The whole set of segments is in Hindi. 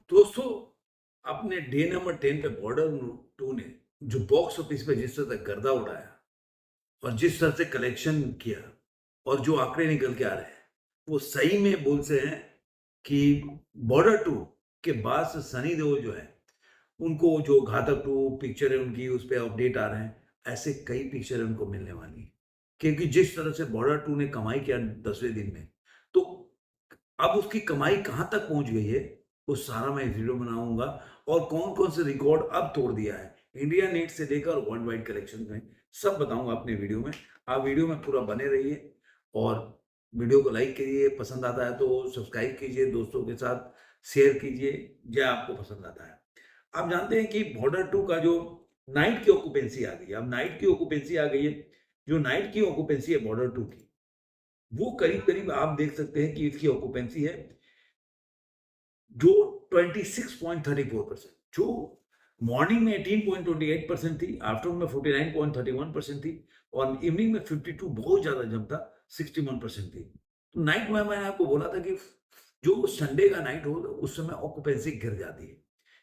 दोस्तों, अपने डे नंबर 10 पे बॉर्डर 2 ने जो बॉक्स ऑफिस पे जिस तरह से गर्दा उड़ाया और जिस तरह से कलेक्शन किया और जो आंकड़े निकल के आ रहे हैं, वो सही में बोलते हैं कि बॉर्डर 2 के बाद से सनी देओल जो है, उनको जो घातक 2 पिक्चर है उनकी उस पे अपडेट आ रहे हैं, ऐसे कई पिक्चर उनको मिलने वाली हैं। क्योंकि जिस तरह से बॉर्डर 2 ने कमाई किया 10वें दिन में, तो अब उसकी कमाई कहाँ तक पहुँच गई है, वो सारा मैं इस वीडियो में बनाऊँगा और कौन-कौन से रिकॉर्ड अब तोड़ दिया है। इंडिया नेट से लेकर वर्ल्ड वाइड कलेक्शन में सब बताऊँगा अपने वीडियो में। आप वीडियो में पूरा बने रहिए और वीडियो को लाइक कीजिए, पसंद आता है तो सब्सक्राइब कीजिए, दोस्तों के साथ शेयर कीजिए, जो आपको पसंद आता है। आप जानते हैं कि बॉर्डर 2 का जो नाइट की ऑक्यूपेंसी आ गई है, अब नाइट की ऑक्यूपेंसी आ गई है, जो नाइट की ऑक्यूपेंसी है बॉर्डर 2 की, वो करीब-करीब आप देख सकते हैं कि इसकी ऑक्यूपेंसी है जो 26.34%, जो मॉर्निंग में 18.28% थी, आफ्टरनून में 49.31% थी और इवनिंग में 52 बहुत ज़्यादा जम था 61% थी। तो नाइट में मैंने आपको बोला था कि जो संडे का नाइट हो उस समय ऑक्यूपेंसी गिर जाती है।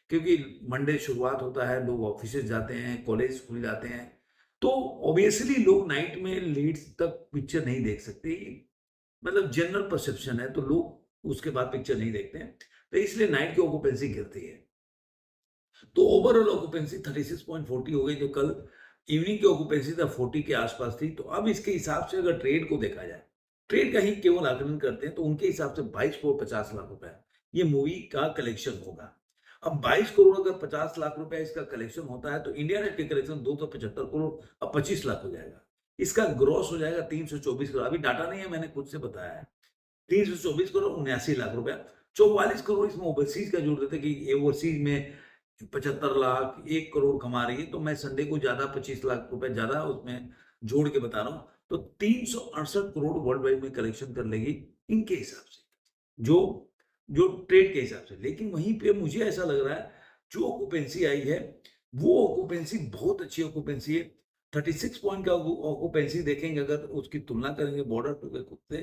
क्योंकि मंडे शुरुआत होता है, लोग ऑफिसेज़ जाते हैं, कॉलेज खुल जाते हैं, तो ऑब्वियसली लोग नाइट में लेट तक पिक्चर नहीं देख सकते। मतलब जनरल परसेप्शन है, तो लोग उसके बाद पिक्चर नहीं देखते हैं, तो इसलिए नाइट की ऑक्यूपेंसी गिरती है। तो ओवरऑल ऑक्यूपेंसी 36.40 हो गई, जो कल इवनिंग की ऑक्यूपेंसी था 40 के आसपास थी। तो अब इसके हिसाब से अगर ट्रेड को देखा जाए, ट्रेड का ही केवल आकलन करते हैं, तो उनके हिसाब से 22 करोड़ 50 लाख रुपए ये मूवी का कलेक्शन होगा। अब 22 करोड़ अगर 50 लाख रुपए इसका कलेक्शन होता है, तो इंडिया नेट के कलेक्शन 275 करोड़ अब 25 लाख हो जाएगा। इसका ग्रॉस हो जाएगा 324 करोड़, अभी डाटा नहीं है, मैंने खुद से बताया है। 324 करोड़ 79 लाख रुपया, 44 करोड़ इसमें ओवरसीज का जोड़ देते कि ये ओवरसीज में 75 लाख 1 करोड़ कमा रही है, तो मैं संडे को ज्यादा 25 लाख रुपए ज्यादा उसमें जोड़ के बता रहा हूँ, तो 368 करोड़ वर्ल्ड वाइड में कलेक्शन कर लेगी इनके हिसाब से, जो जो ट्रेड के हिसाब से। लेकिन वहीं पे मुझे ऐसा लग रहा है जो ऑक्यूपेंसी आई है वो ऑक्यूपेंसी बहुत अच्छी ऑक्यूपेंसी है। 36 पॉइंट का ऑक्यूपेंसी देखेंगे, अगर उसकी तुलना करेंगे बॉर्डर टू के कुत्ते,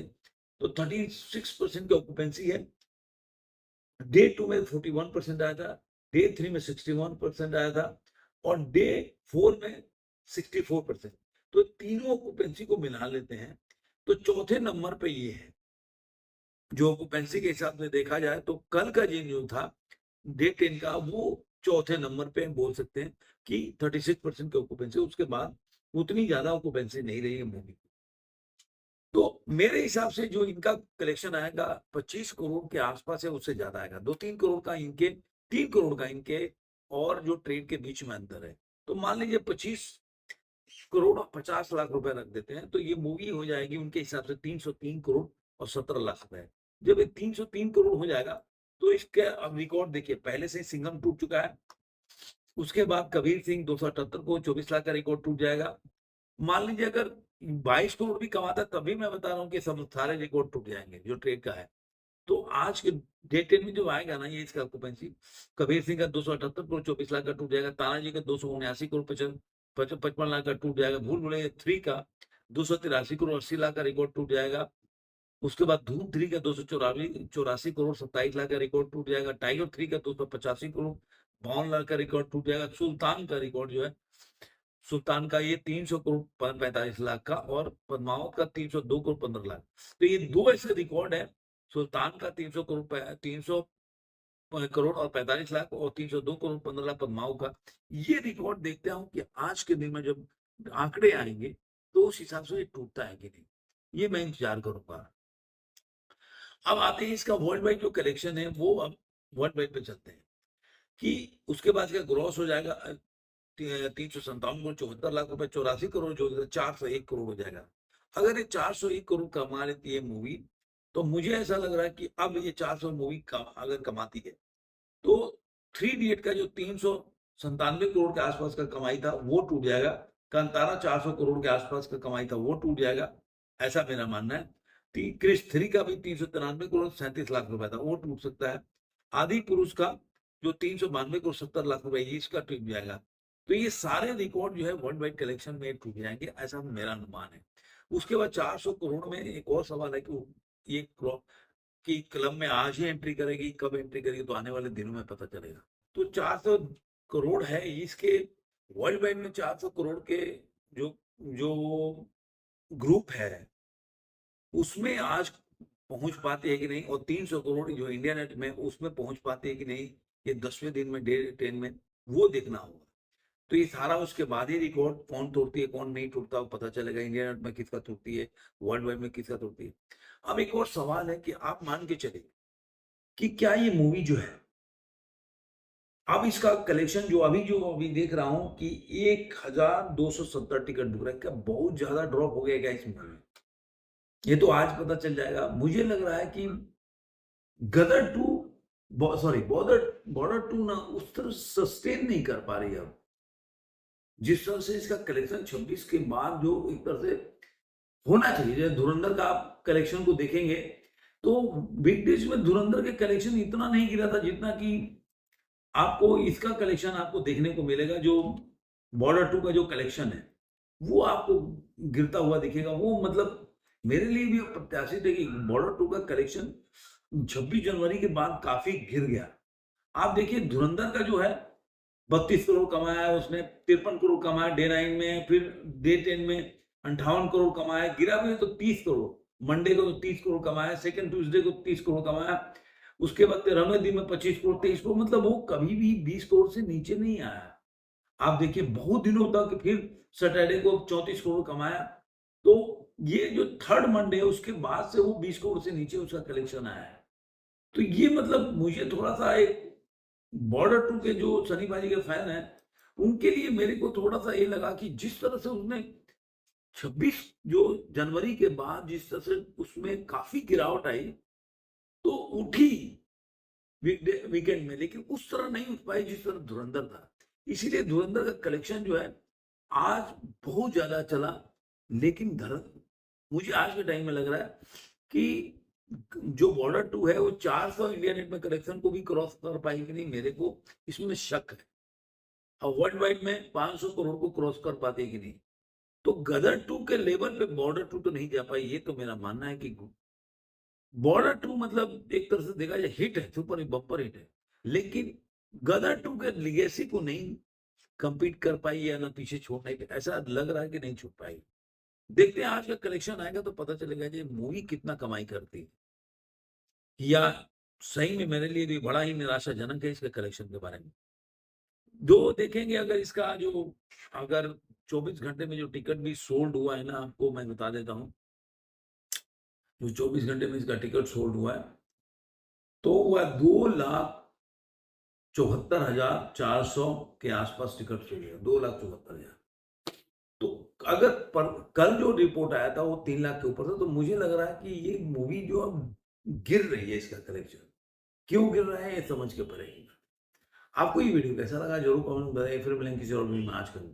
तो 36% की ऑक्यूपेंसी है। डे 2 में 41% आया था, डे 3 में 61% आया था और डे 4 में 64%। तो तीनों ऑक्यूपेंसी को मिला लेते हैं, तो चौथे नंबर पे ये है। जो ऑक्यूपेंसी के हिसाब से देखा जाए तो कल का जो था डे 10 का, वो चौथे नंबर पे बोल सकते हैं कि 36% की ऑक्यूपेंसी, उसके बाद उतनी ज्यादा ऑक्यूपेंसी नहीं रही है मूवी। तो मेरे हिसाब से जो इनका कलेक्शन आएगा 25 करोड़ के आसपास है, उससे ज्यादा आएगा। 2-3 करोड़ का इनके, 3 करोड़ का इनके और जो ट्रेड के बीच में अंतर है। तो मान लीजिए 25 करोड़ और 50 लाख रुपए रख देते हैं, तो ये मूवी हो जाएगी उनके हिसाब से 303 करोड़ और 17 लाख रुपए। जब ये 303 करोड़ हो जाएगा, तो इसके अब रिकॉर्ड देखिए, पहले से ही सिंघम टूट चुका है। उसके बाद कबीर सिंह 278 को 24 लाख का रिकॉर्ड टूट जाएगा। मान लीजिए अगर 22 करोड़ भी कमाता, तभी मैं बता रहा हूँ कि सब सारे रिकॉर्ड टूट जाएंगे जो ट्रेड का है। तो आज के डे 10 में जो आएगा ना, ये इसका ऑक्यूपेंसी, कबीर सिंह का 278 करोड़ 24 लाख का टूट जाएगा, तानाजी का 279 करोड़ 55 लाख का टूट जाएगा, भूल भुलैया 3 का 283 करोड़ 80 लाख का रिकॉर्ड टूट जाएगा। उसके बाद धूम 3 का 284 करोड़ 27 लाख का रिकॉर्ड टूट जाएगा, टाइगर 3 का 285 करोड़ 52 लाख का रिकॉर्ड टूट जाएगा। सुल्तान का रिकॉर्ड जो है, सुल्तान का ये 300 करोड़ 45 लाख का और पद्मावत का 302 करोड़ 15 लाख। तो ये दो ऐसे रिकॉर्ड है, सुल्तान का 300 करोड़ 300 करोड़ और 45 लाख और 302 करोड़ 15 लाख पद्मावत का। ये रिकॉर्ड देखते हूँ कि आज के दिन में जब आंकड़े आएंगे, तो उस हिसाब से ये टूटता है कि नहीं, ये मैं इंतजार करूंगा। अब आते हैं इसका वर्ल्ड वाइड जो कलेक्शन है, वो अब वर्ल्ड वाइड पे चलते हैं कि उसके बाद का ग्रॉस हो जाएगा 357 करोड़ 74 लाख रुपए, 84 करोड़ जो 401 करोड़ हो जाएगा। अगर ये 401 करोड़ कमा लेती है मूवी, तो मुझे ऐसा लग रहा है कि अब ये 400 मूवी अगर कमाती है, तो थ्री इडियट का जो 397 करोड़ के आसपास का कमाई था वो टूट जाएगा। कांतारा 400 करोड़ के आसपास का कमाई था वो टूट जाएगा, ऐसा मेरा मानना है। क्रिश 3 का भी 393 करोड़ 37 लाख रुपए था, वो टूट सकता है। आदि पुरुष का जो 392 करोड़ 70 लाख रुपए, ये इसका टूट जाएगा। तो ये सारे रिकॉर्ड जो है वर्ल्ड वाइड कलेक्शन में टूट जाएंगे, ऐसा मेरा अनुमान है। उसके बाद 400 करोड़ में एक और सवाल है कि ये कि क्लब में आज ही एंट्री करेगी, कब एंट्री करेगी तो आने वाले दिनों में पता चलेगा। तो 400 करोड़ है इसके, वर्ल्ड वाइड में 400 करोड़ के जो जो ग्रुप है, उसमें आज पहुँच पाते हैं कि नहीं, और 300 करोड़ जो इंडिया नेट में उसमें पहुँच पाते हैं कि नहीं, ये 10वें दिन में, डे 10 में, वो देखना होगा। तो ये सारा उसके बाद ही रिकॉर्ड कौन तोड़ती है, कौन नहीं तोड़ता, वो पता चलेगा इंडिया नेट में किसका टूटती है, वर्ल्ड वाइड में किसका टूटती है। अब एक और सवाल है कि आप मान के चलिए कि क्या ये मूवी जो है, अब इसका कलेक्शन जो अभी देख रहा हूं कि 1270 टिकट बिक रहा है, क्या बहुत ज्यादा ड्रॉप हो गया क्या इस मूवी में? ये तो आज पता चल जाएगा। मुझे लग रहा है कि Gadar two, sorry, Border Border two ना उस तरह सस्टेन नहीं कर पा रही है अब। जिस तरह से इसका कलेक्शन 26 के बाद जो एक तरह से होना चाहिए, जैसे धुरंधर का आप कलेक्शन को देखेंगे तो बिग डेज में धुरंधर के कलेक्शन इतना नहीं गिरा था जितना कि आपको इसका कलेक्शन आपको देखने को मिलेगा। जो बॉर्डर टू का जो कलेक्शन है वो आपको गिरता हुआ दिखेगा। वो मतलब मेरे लिए भी प्रत्याशित है कि बॉर्डर टू का कलेक्शन 26 जनवरी के बाद काफी गिर गया। आप देखिए धुरंधर का जो है 32 करोड़ कमाया है उसने, 53 करोड़ कमाया डे 9 में, फिर डे 10 में 58 करोड़ कमाया, गिरा भी तो 30 करोड़, मंडे को तो 30 करोड़ कमाया, सेकंड ट्यूसडे को 30 करोड़ कमाया, उसके बाद 13वें दिन में 25 करोड़, 23 करोड़, मतलब वो कभी भी 20 करोड़ से नीचे नहीं आया। आप देखिए बहुत दिनों तक, फिर सैटरडे को 34 करोड़ कमाया। तो ये जो थर्ड मंडे है उसके बाद से वो 20 करोड़ से नीचे उसका कलेक्शन आया है। तो ये मतलब मुझे थोड़ा सा एक बॉर्डर टू के जो सनी पाजी के फैन हैं उनके लिए मेरे को थोड़ा सा ये लगा कि जिस तरह से उसने 26 जो जनवरी के बाद जिस तरह से उसमें काफी गिरावट आई, तो उठी वीकेंड में, लेकिन उस तरह नहीं उठ पाई जिस तरह धुरंधर था। इसीलिए धुरंधर का कलेक्शन जो है आज बहुत ज्यादा चला। लेकिन मुझे आज के टाइम में लग रहा है कि जो बॉर्डर टू है वो 400 इंडिया नेट में कलेक्शन को भी क्रॉस कर पाई कि नहीं, मेरे को इसमें शक है। और वर्ल्ड वाइड में 500 करोड़ को क्रॉस कर पाते कि नहीं। तो गदर टू के लेवल पे बॉर्डर टू तो नहीं जा पाई। ये तो मेरा मानना है कि बॉर्डर टू मतलब एक तरह से देखा जाए हिट है, सुपर बम्पर हिट है, लेकिन गदर टू के लिगेसी को नहीं कंपीट कर पाई या ना पीछे छोड़ नहीं, ऐसा लग रहा है कि नहीं छोड़ पाई। देखते हैं आज का कलेक्शन आएगा तो पता चलेगा ये मूवी कितना कमाई करती है, या सही में मेरे लिए भी बड़ा ही निराशाजनक है इसके कलेक्शन के बारे में। जो देखेंगे अगर इसका जो, अगर 24 घंटे में जो टिकट भी सोल्ड हुआ है ना, आपको मैं बता देता हूँ, जो 24 घंटे में इसका टिकट सोल्ड हुआ है तो वह 2,74,400 के आसपास टिकट सोल्ड हुआ, 2,74,000। तो अगर कल जो रिपोर्ट आया था वो 3 लाख के ऊपर था, तो मुझे लग रहा है कि ये मूवी जो अब गिर रही है इसका कलेक्शन। क्यों गिर रहा है ये समझ के परे। आपको ये वीडियो कैसा लगा जरूर कमेंट में बताइए। फिर मिलेंगे किसी और वीडियो में। आज के लिए